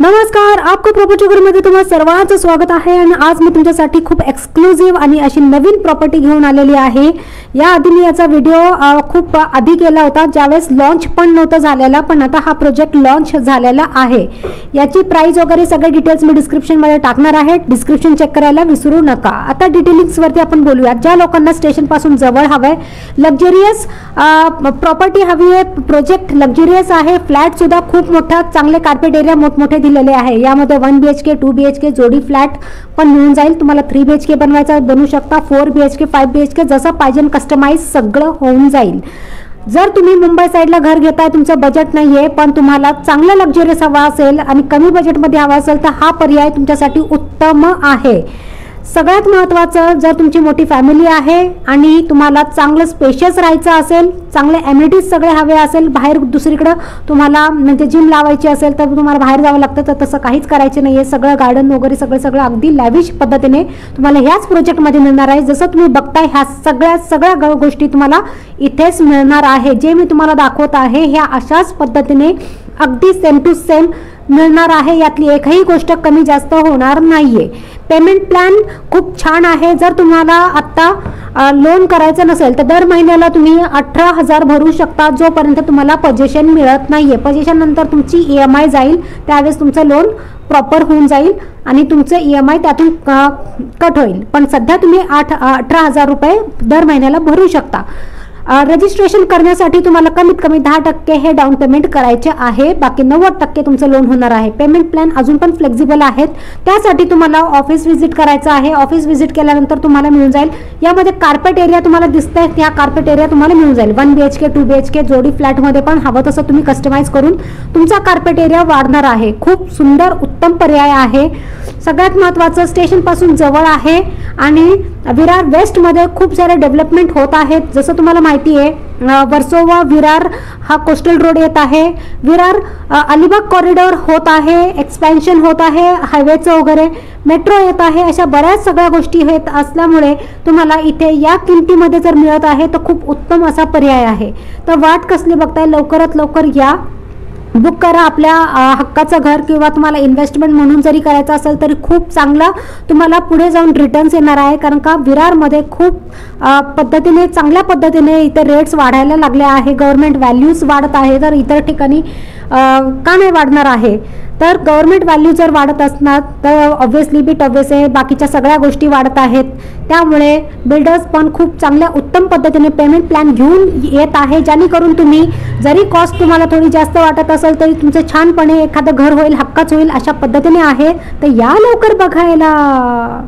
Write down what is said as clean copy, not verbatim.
नमस्कार, आपको प्रॉपर्टी मध्ये तुम्हाला सर्वांचं स्वागत आहे। आणि आज मी तुमच्यासाठी खूप एक्सक्लुझिव्ह आणि अशी नवीन प्रॉपर्टी घेऊन आलेली आहे। या आधी मी याचा व्हिडिओ खूप आधी केला होता, ज्यावेळेस लॉन्च पण नव्हतं झालेला, पण आता हा प्रोजेक्ट लॉन्च झालेला आहे। याची प्राइस वगैरे सगळे डिटेल्स मी डिस्क्रिप्शन मध्ये टाकणार आहे, डिस्क्रिप्शन चेक करायला विसरू नका। आता डिटेलिंग्स वरती आपण बोलूया। ज्या लोकांना स्टेशन पासून जवळ हवंय, लक्झरियस प्रॉपर्टी हवी आहे, प्रोजेक्ट लक्झरियस आहे, फ्लॅट सुद्धा खूप मोठा, चांगले कार्पेट एरिया मोठमोठे दिलेले आहे। यामध्ये 1 BHK 2 BHK जोडी फ्लॅट पण मिळून जाईल। तुम्हाला 3 BHK बनवायचा बनवू शकता, 4 BHK 5 BHK जसं पाहिजे कस्टमाइज सगळं होऊन जाईल। जर तुम्ही मुंबई साइडला घर घेताय, तुमचं बजेट नाहीये पण तुम्हाला चांगला लक्झरियस हवा असेल आणि कमी बजेटमध्ये हवा असेल तर हा पर्याय तुमच्यासाठी उत्तम आहे। सगळ्यात महत्त्वाचं, जर तुमची मोठी फॅमिली आहे आणि तुम्हाला चांगलं स्पेशियस राहायचं असेल, चांगले एमिनिटीज सगळे हवे असेल, बाहेर दुसरीकडे तुम्हाला म्हणजे जिम लावायची असेल तर तुम्हाला बाहेर जावं लागतं, तर तसं काहीच करायचं नाहीये। सगळं गार्डन वगैरे सगळं अगदी लॅविश पद्धतीने तुम्हाला ह्याच प्रोजेक्टमध्ये मिळणार आहे। जसं तुम्ही बघताय ह्या सगळ्या गोष्टी तुम्हाला इथेच मिळणार आहे। जे मी तुम्हाला दाखवत आहे ह्या अशाच पद्धतीने अगदी सेम टू सेम मिळणार आहे। यातली एकही गोष्ट कमी जास्त होणार नाहीये। पेमेंट प्लॅन खूप छान आहे। जर तुम्हाला आता लोन करायचं नसेल तर दर महिन्याला तुम्ही 18,000 भरू शकता, जोपर्यंत तुम्हाला पोझिशन मिळत नाहीये। पोझिशन नंतर तुमची EMI जाईल, त्यावेळेस तुमचं लोन प्रॉपर होऊन जाईल आणि तुमचं EMI त्यातून कट होईल। पण सध्या तुम्ही 18,000 रुपये दर महिन्याला भरू शकता। रजिस्ट्रेशन करण्यासाठी तुम्हाला कमीत कमी 10% हे डाऊन पेमेंट करायचे आहे, बाकी 90% तुमचं लोन होणार आहे। पेमेंट प्लॅन अजून पण फ्लेक्सिबल आहेत। त्यासाठी तुम्हाला ऑफिस व्हिजिट करायचं आहे। ऑफिस व्हिजिट केल्यानंतर तुम्हाला मिळून जाईल, यामध्ये कार्पेट एरिया तुम्हाला दिसतंय, त्या कार्पेट एरिया तुम्हाला मिळून जाईल। 1 BHK 2 BHK जोडी फ्लॅटमध्ये पण हवं तसं तुम्ही कस्टमाइज करून तुमचा कार्पेट एरिया वाढणार आहे। खूप सुंदर उत्तम पर्याय आहे। सगळ्यात महत्त्वाचं, स्टेशन पासून जवळ आहे आणि विरार वेस्ट मध्ये खूप सारे डेव्हलपमेंट होत आहेत। जसं तुम्हाला माहिती आहे, वर्सोवा विरार हा कोस्टल रोड येत आहे, विरार अलिबाग कॉरिडॉर होत आहे, एक्सपेन्शन होत आहे हायवेचं वगैरे, मेट्रो येत आहे, अशा बऱ्याच सगळ्या गोष्टी होत असल्यामुळे तुम्हाला इथे या किमतीमध्ये जर मिळत आहे तर खूप उत्तम असा पर्याय आहे। तर वाट कसली बघताय, लवकरात लवकर या, बुक करा आपल्या हक्काचं घर। किंवा तुम्हाला इन्व्हेस्टमेंट म्हणून जरी करायचं असेल तरी खूप चांगला तुम्हाला पुढे जाऊन रिटर्न्स येणार आहे, कारण का विरारमध्ये खूप पद्धतीने चांगल्या पद्धतीने इथे रेट्स वाढायला लागले आहे, गव्हर्नमेंट व्हॅल्यूज वाढत आहे। तर इतर ठिकाणी का नाही वाढणार आहे? तर गव्हर्नमेंट व्हॅल्यू जर वाढत असणार तर ऑब्व्हियसली बिट ऑब्व्हियस आहे, बाकीच्या सगळ्या गोष्टी वाढत आहेत। त्यामुळे बिल्डर्स पण खूप चांगल्या उत्तम पद्धतीने पेमेंट प्लॅन घेऊन येत आहे, जेणेकरून तुम्ही जरी कॉस्ट तुम्हाला थोडी जास्त वाटत असेल तरी तुमचं छानपणे एखादं घर होईल, हक्काच होईल अशा पद्धतीने आहे। तर या लवकर बघायला।